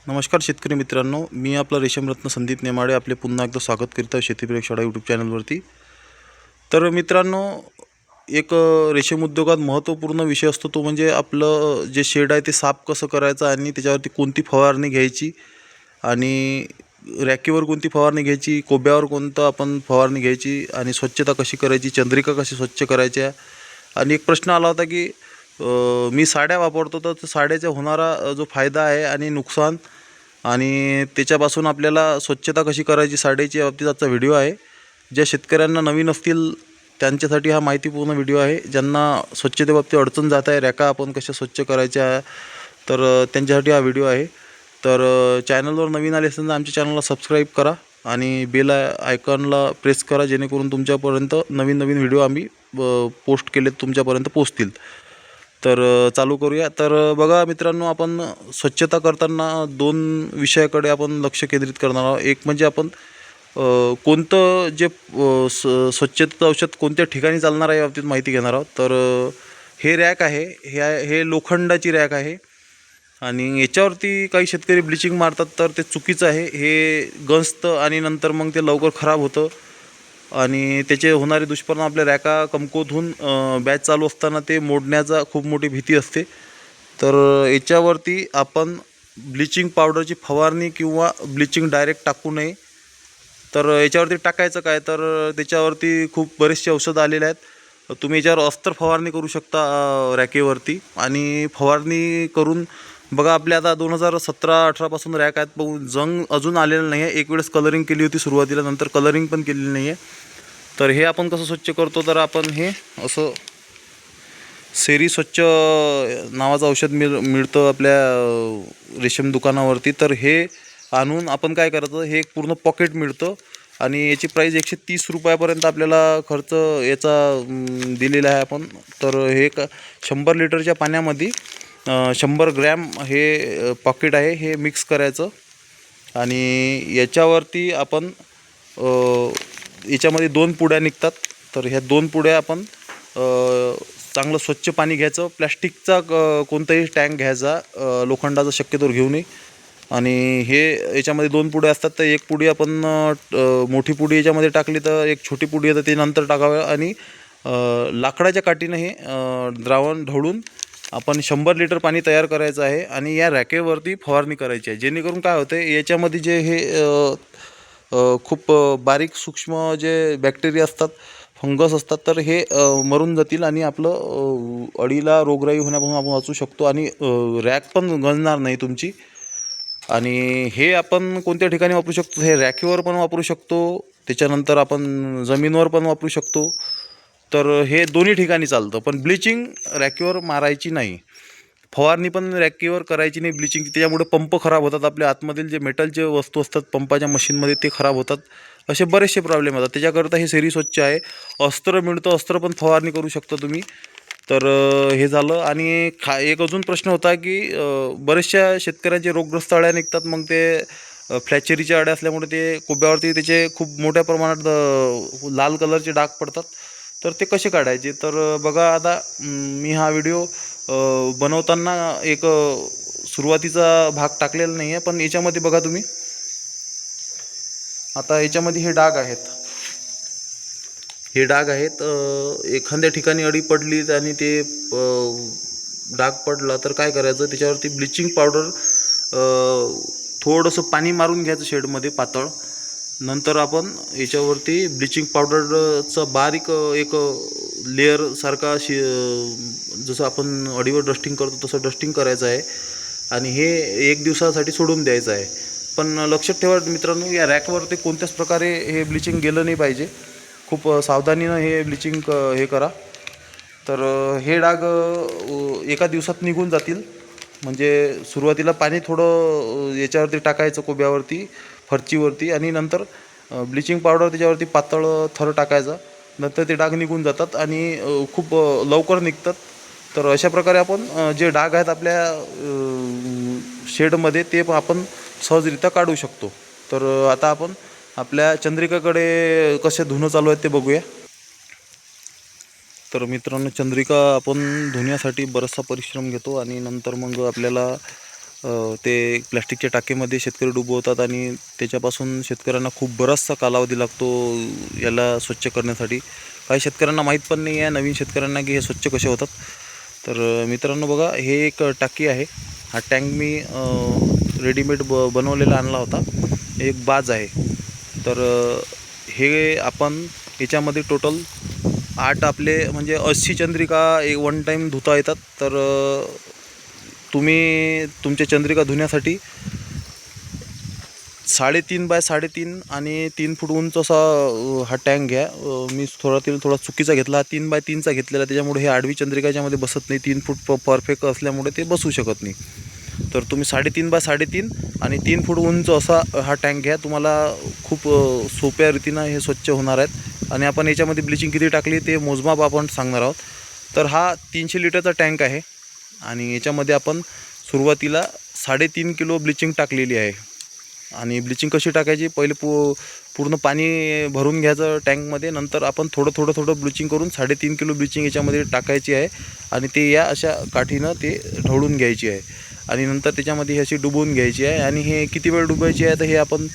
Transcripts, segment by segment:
नमस्कार शेतकरी मित्रांनो, मी आपला रेशमरत्न संदीप नेमाडे आपले पुन्हा एकदा स्वागत करतो शेती प्रयोगशाळा यूट्यूब चॅनलवरती। तर मित्रांनो, एक रेशीम उद्योगात महत्त्वपूर्ण विषय असतो तो म्हणजे आपलं जे शेड आहे ते साफ कसं करायचं आणि त्याच्यावरती कोणती फवारणी घ्यायची आणि रॅकीवर कोणती फवारणी घ्यायची, कोब्यावर कोणतं आपण फवारणी घ्यायची आणि स्वच्छता कशी करायची, चंद्रिका कशी स्वच्छ करायच्या। आणि एक प्रश्न आला होता की मी साड्या वापरतो तर साड्याचा होणारा जो फायदा आहे आणि नुकसान आणि त्याच्यापासून आपल्याला स्वच्छता कशी करायची साडीच्या बाबतीत आजचा व्हिडिओ आहे। ज्या शेतकऱ्यांना नवीन असतील त्यांच्यासाठी हा माहितीपूर्ण व्हिडिओ आहे। ज्यांना स्वच्छतेबाबतीत अडचण जात आहे, रॅका आपण कशा स्वच्छ करायच्या, तर त्यांच्यासाठी हा व्हिडिओ आहे। तर चॅनलवर नवीन आले असेल तर आमच्या चॅनलला सबस्क्राईब करा आणि बेल आयकॉनला प्रेस करा, जेणेकरून तुमच्यापर्यंत नवीन नवीन व्हिडिओ आम्ही पोस्ट केले तुमच्यापर्यंत पोहोचतील। तर चालू करूया। तर बघा मित्रांनो, आपण स्वच्छता करताना दोन विषयाकडे आपण लक्ष केंद्रित करणार आहोत। एक म्हणजे आपण कोणतं जे स्वच्छतेचं औषध कोणत्या ठिकाणी चालणार आहे याबाबतीत माहिती घेणार आहोत। तर हे रॅक आहे, हे लोखंडाची रॅक आहे आणि याच्यावरती काही शेतकरी ब्लिचिंग मारतात, तर ते चुकीचं आहे। हे गंजतं आणि नंतर मग ते लवकर खराब होतं आणि त्याचे होणारे दुष्परिणाम आपल्या रॅका कमकुवत होऊन बॅच चालू असताना ते मोडण्याचा खूप मोठी भीती असते। तर याच्यावरती आपण ब्लिचिंग पावडरची फवारणी किंवा ब्लिचिंग डायरेक्ट टाकू नये। तर याच्यावरती टाकायचं काय, तर त्याच्यावरती खूप बरेचसे औषध आलेले आहेत। तुम्ही याच्यावर अस्त्र फवारणी करू शकता रॅकेवरती आणि फवारणी करून बघा, आपल्या आता 2017-18 पासून रॅक आहेत, पण जंग अजून आलेलं नाही आहे। एक वेळेस कलरिंग केली होती सुरुवातीला, नंतर कलरिंग पण केलेली नाही आहे। तर हे आपण कसं स्वच्छ करतो, तर आपण हे असं सेरी स्वच्छ नावाचं औषध मिळतं आपल्या रेशीम दुकानावरती। तर हे आणून आपण काय करायचं, हे एक पूर्ण पॉकेट मिळतं आणि याची प्राईस 130 रुपयापर्यंत आपल्याला खर्च याचा दिलेला आहे आपण। तर हे 100 लिटरच्या पाण्यामध्ये 100 ग्रॅम हे पॉकेट आहे, हे मिक्स करायचं आणि याच्यावरती आपण याच्यामध्ये 2 पुड्या निघतात। तर ह्या 2 पुड्या आपण चांगलं स्वच्छ पाणी घ्यायचं, प्लॅस्टिकचा कोणताही टँक घ्यायचा, लोखंडाचा शक्यतोवर घेऊ नये। आणि हे याच्यामध्ये 2 पुड्या असतात, तर एक पुडी आपण मोठी पुडी याच्यामध्ये टाकली तर एक छोटी पुडी येतं, ते नंतर टाकावं आणि लाकडाच्या काठीनं हे द्रावण ढवळून आपण 100 लिटर पाणी तयार करायचं आहे आणि या रॅकेवरती फवारणी करायची आहे। जेणेकरून काय होतं, याच्यामध्ये जे हे खूप बारीक सूक्ष्म जे बॅक्टेरिया असतात, फंगस असतात, तर हे मरून जातील आणि आपलं अळीला रोगराई होण्यापासून आपण वाचू शकतो आणि रॅक पण गंजणार नाही तुमची। आणि हे आपण कोणत्या ठिकाणी वापरू शकतो, हे रॅकीवर पण वापरू शकतो, त्याच्यानंतर आपण जमिनीवर पण वापरू शकतो। तर हे दोन्ही ठिकाणी चालतं, पण ब्लिचिंग रॅकीवर मारायची नाही, फवारणी पण रॅकीवर करायची नाही ब्लिचिंग। त्याच्यामुळे पंप खराब होतात, आपल्या आतमधील जे मेटलचे वस्तू असतात पंपाच्या मशीनमध्ये ते खराब होतात, असे बरेचसे प्रॉब्लेम होतात। त्याच्याकरता हे सेरी स्वच्छ आहे। अस्त्र मिळतं, अस्त्र पण फवारणी करू शकता तुम्ही। तर हे झालं। आणि एक अजून प्रश्न होता की बऱ्याचशा शेतकऱ्यांचे रोगग्रस्त अळ्या निघतात, मग ते फ्लॅचेरीच्या अळ्या असल्यामुळे ते कोब्यावरती त्याचे खूप मोठ्या प्रमाणात लाल कलरचे डाग पडतात। तर ते कसे काढायचे, तर बघा आता मी हा व्हिडिओ बनवताना एक सुरुवातीचा भाग टाकलेला नाही आहे, पण याच्यामध्ये बघा तुम्ही, आता याच्यामध्ये हे डाग आहेत, हे डाग आहेत। एखाद्या ठिकाणी अळी पडली आणि ते डाग पडला तर काय करायचं, त्याच्यावरती ब्लिचिंग पावडर थोडंसं पाणी मारून घ्यायचं शेडमध्ये पातळ। नंतर आपण याच्यावरती ब्लिचिंग पावडरचा बारीक एक लेअर सारखा जसं आपण अळीवर डस्टिंग करतो तसं डस्टिंग करायचं आहे आणि हे 1 दिवसासाठी सोडून द्यायचं आहे। पण लक्षात ठेवा मित्रांनो, या रॅकवरती कोणत्याच प्रकारे हे ब्लिचिंग गेलं नाही पाहिजे, खूप सावधानीनं हे ब्लिचिंग हे करा। तर हे डाग एका दिवसात निघून जातील। म्हणजे सुरुवातीला पाणी थोडं याच्यावरती टाकायचं कोब्यावरती, फरचीवरती, आणि नंतर ब्लिचिंग पावडर त्याच्यावरती पातळ थर टाकायचा, नंतर ते डाग निघून जातात आणि खूप लवकर निघतात। तर अशा प्रकारे आपण जे डाग आहेत आपल्या शेडमध्ये ते आपण सहजरित्या काढू शकतो। तर आता आपण आपल्या चंद्रिकाकडे कसे धुणं चालू आहेत ते बघूया। तर मित्रांनो, चंद्रिका आपण धुण्यासाठी बराचसा परिश्रम घेतो आणि नंतर मग आपल्याला ते प्लॅस्टिकच्या टाकीमध्ये शेतकरी डुबवतात आणि त्याच्यापासून शेतकऱ्यांना खूप बराचसा कालावधी लागतो याला स्वच्छ करण्यासाठी. काही शेतकऱ्यांना माहीत पण नाही आहे, नवीन शेतकऱ्यांना, की हे स्वच्छ कसे होतात. तर मित्रांनो बघा, हे एक टाकी आहे. हा टँक मी रेडीमेड बनवलेला आणला होता. एक बाज आहे. तर हे आपण याच्यामध्ये टोटल 8 आपले म्हणजे 80 चंद्रिका वन टाईम धुता येतात. तर तुम्ही तुमच्या चंद्रिका धुण्यासाठी 3.5 बाय 3.5 आणि 3 फूट उंच असा हा टँक घ्या. मी थोडा चुकीचा घेतला, 3 बाय 3चा घेतलेला, त्याच्यामुळे हे आडवी चंद्रिका याच्यामध्ये बसत नाही. 3 फूट परफेक्ट असल्यामुळे ते बसू शकत नाही. तर तुम्ही 3.5 बाय 3.5 आणि 3 फूट उंच असा हा टँक घ्या. तुम्हाला खूप सोप्या रीतीनं हे स्वच्छ होणार आहेत. आणि आपण याच्यामध्ये ब्लिचिंग किती टाकली ते मोजमाप आपण सांगणार आहोत. तर हा 300 लिटरचा टँक आहे आणि याच्यामध्ये आपण सुरुवातीला 3.5 किलो ब्लिचिंग टाकलेली आहे. आणि ब्लिचिंग कशी टाकायची, पहिले पूर्ण पाणी भरून घ्यायचं टँकमध्ये. नंतर आपण थोडं ब्लिचिंग करून 3.5 किलो ब्लिचिंग याच्यामध्ये टाकायची आहे आणि ते या अशा काठीनं ते ढवळून घ्यायची आहे. आणि नंतर त्याच्यामध्ये ही अशी डुबवून घ्यायची आहे. आणि हे किती वेळ डुबायची आहे, तर हे आपण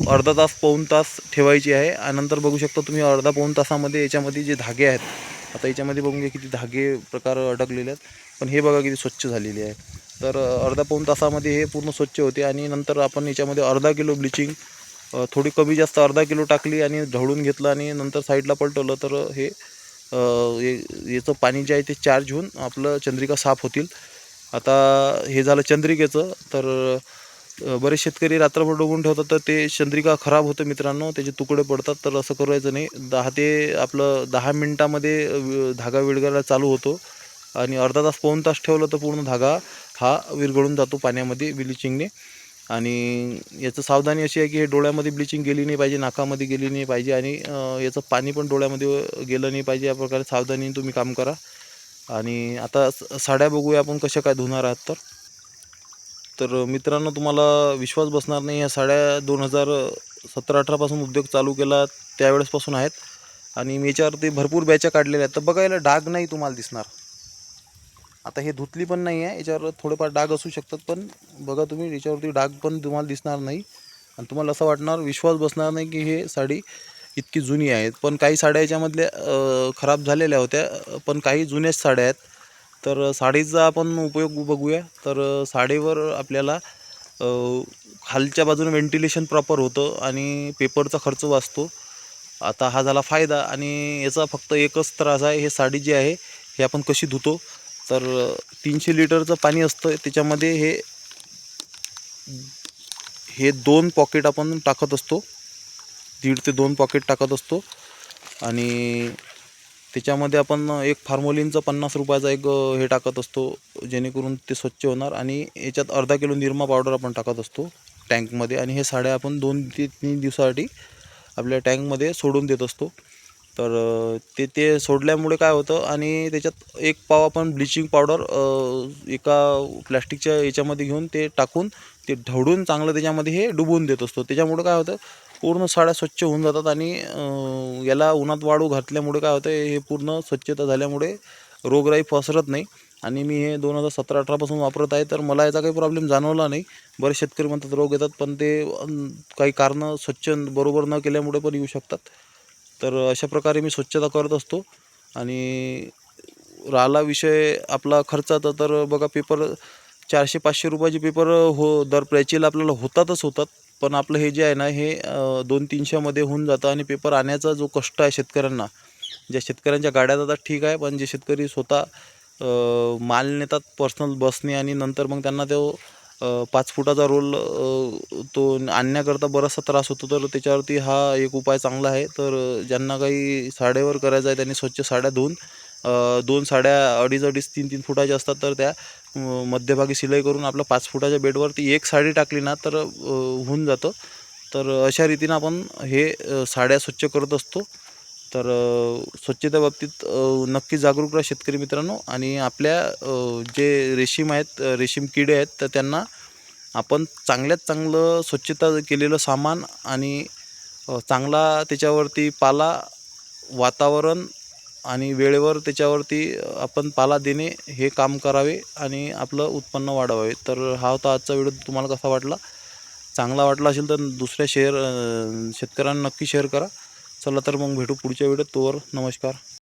अर्धा तास पाऊण तास ठेवायची आहे. आणि नंतर बघू शकता तुम्ही अर्धा पाऊण तासामध्ये याच्यामध्ये जे धागे आहेत, आता याच्यामध्ये बघून घ्या किती धागे प्रकार अडकलेले आहेत, पण हे बघा किती स्वच्छ झालेली आहे. तर अर्धा पाऊण तासामध्ये हे पूर्ण स्वच्छ होते. आणि नंतर आपण याच्यामध्ये अर्धा किलो ब्लिचिंग थोडी कमी जास्त अर्धा किलो टाकली आणि ढवळून घेतलं आणि नंतर साईडला पलटवलं. तर हे याचं पाणी जे आहे ते चार्ज होऊन आपलं चंद्रिका साफ होतील. आता हे झालं चंद्रिकेचं. तर बरेच शेतकरी रात्रभर डुबवून ठेवतात, तर ते चंद्रिका खराब होतं मित्रांनो, त्याचे तुकडे पडतात. तर असं करायचं नाही. 10 मिनटामध्ये धागा विरघळायला चालू होतो आणि अर्धा तास पाऊण तास ठेवलं तर पूर्ण धागा हा विरघळून जातो पाण्यामध्ये ब्लिचिंगने. आणि याचं सावधानी अशी आहे की हे डोळ्यामध्ये ब्लिचिंग गेली नाही पाहिजे, नाकामध्ये गेली नाही पाहिजे आणि याचं पाणी पण डोळ्यामध्ये गेलं नाही पाहिजे. या प्रकारे सावधानीने तुम्ही काम करा. आणि आता साड्या बघूया आपण कशा काय धुणार आहात. तर मित्रांनो, तुम्हाला विश्वास बसणार नाही, या साड्या 2017-18 पासून उद्योग चालू केला त्यावेळेसपासून आहेत. आणि मी याच्यावरती भरपूर बॅचा काढलेल्या आहेत. तर बघायला डाग नाही तुम्हाला दिसणार. आता हे धुतली पण नाही आहे, याच्यावर थोडेफार डाग असू शकतात, पण बघा तुम्ही याच्यावरती डाग पण तुम्हाला दिसणार नाही. आणि तुम्हाला असं वाटणार, विश्वास बसणार नाही की हे साडी इतकी जुनी आहे. पण काही साड्या याच्यामधल्या खराब झालेल्या होत्या, पण काही जुन्याच साड्या आहेत. तर साडीचा आपण उपयोग बघूया. तर साडीवर आपल्याला खालच्या बाजूने व्हेंटिलेशन प्रॉपर होतं आणि पेपरचा खर्च वाचतो. आता हा झाला फायदा. आणि याचा फक्त एकच त्रास आहे, हे साडी जी आहे हे आपण कशी धुतो. तर 300 लिटरचं पाणी असतं, त्याच्यामध्ये हे 2 पॉकेट आपण टाकत असतो, 1.5 ते 2 पॉकेट टाकत असतो. आणि त्याच्यामध्ये आपण एक फार्मोलिनचं 50 रुपयाचा एक हे टाकत असतो, जेणेकरून ते स्वच्छ होणार. आणि याच्यात अर्धा किलो निरमा पावडर आपण टाकत असतो टँकमध्ये. आणि हे साड्या आपण 2 ते 3 दिवसासाठी आपल्या टँकमध्ये सोडून देत असतो. तर ते सोडल्यामुळे काय होतं, आणि त्याच्यात एक पाव आपण ब्लिचिंग पावडर एका प्लॅस्टिकच्या याच्यामध्ये घेऊन ते टाकून ते ढवळून चांगलं त्याच्यामध्ये हे डुबवून देत असतो. त्याच्यामुळे काय होतं, पूर्ण साड्या स्वच्छ होऊन जातात. आणि याला उन्हात वाळू घातल्यामुळे काय होतं, हे पूर्ण स्वच्छता झाल्यामुळे रोगराई पसरत नाही. आणि मी हे 2017-18 पासून वापरत आहे, तर मला याचा काही प्रॉब्लेम जाणवला नाही. बरेच शेतकरी म्हणतात रोग येतात, पण ते काही कारणं स्वच्छ बरोबर न केल्यामुळे पण येऊ शकतात. तर अशा प्रकारे मी स्वच्छता करत असतो. आणि राहिला विषय आपला खर्चाचा, तर बघा, पेपर 400-500 रुपयाचे पेपर दर प्यायचीला आपल्याला होतात. पण आपलं हे जे आहे ना, हे 200-300मध्ये होऊन जातं. आणि पेपर आणायचा जो कष्ट आहे शेतकऱ्यांना, ज्या शेतकऱ्यांच्या गाड्या जातात ठीक आहे, पण जे शेतकरी स्वतः माल नेतात पर्सनल बसने, आणि नंतर मग त्यांना तो 5 फुटाचा रोल तो आणण्याकरता बराचसा त्रास होतो. तर त्याच्यावरती हा एक उपाय चांगला आहे. तर ज्यांना काही साड्यावर करायचं आहे त्यांनी स्वच्छ साड्या धुवून 2 साड्या 2.5-2.5, 3-3 फुटाच्या असतात, तर त्या मध्यभागी सिलाई करून आपल्या 5 फुटाच्या बेडवरती एक साडी टाकली ना, तर होऊन जातं. तर अशा रीतीनं आपण हे साड्या स्वच्छ करत असतो. तर स्वच्छतेबाबतीत नक्की जागरूक राहा शेतकरी मित्रांनो. आणि आपल्या जे रेशीम आहेत, रेशीम किडे आहेत, तर त्यांना आपण चांगल्यात चांगलं स्वच्छता केलेलं सामान आणि चांगला त्याच्यावरती पाला, वातावरण आणि वेळेवर त्याच्यावरती आपण पाला देणे हे काम करावे आणि आपलं उत्पन्न वाढवावे. तर हा होता आजचा व्हिडिओ. तुम्हाला कसा वाटला? चांगला वाटला असेल तर दुसऱ्या शेतकऱ्यांना नक्की शेअर करा. चला तर मग भेटू पुढच्या व्हिडिओत. तोवर नमस्कार.